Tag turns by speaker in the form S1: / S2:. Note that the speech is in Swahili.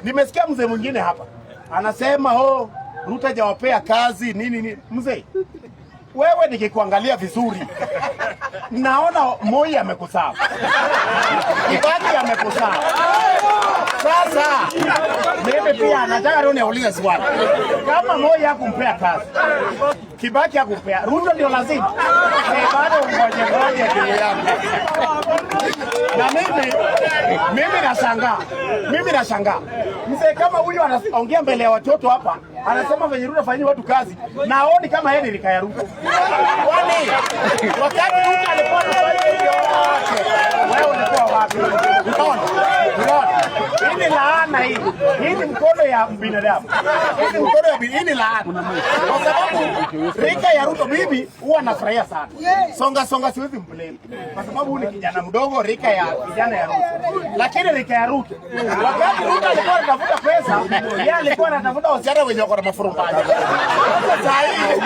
S1: Nimesikia mzee mwingine hapa anasema Ruto hajawapea kazi nini. Mzee, wewe nikikuangalia vizuri naona Moi amekusaa, Kibaki amekusaa. Sasa mimi pia nataka leo niulize swali. Kama Moi hakumpea kazi, Kibaki hakumpea, Ruto ndio lazima bado ngoje kile yangu. Na mimi nashangaa. Mzee kama huyu anaongea mbele ya watoto hapa, anasema venye Ruto afanyie watu kazi, naoni kama yeye ni rika ya Ruto. Kwani wakati Ruto alikuwa anafanya hivyo, wewe ulikuwa wapi? Unaona? Hii ni laana hii. Hii ni mkono ya binadamu. Hii ni laana. Kwa sababu rika ya Ruto bibi huwa anafurahia sana. Songa siwezi mblame. Kwa sababu huyu ni kijana mdogo, rika ya kijana ya Ruto. Lakini rika ya Ruto, wakati Ruto alikuwa anatafuta pesa, yeye alikuwa anatafuta wasichana wenye wako na mafurumbaji. Sasa hii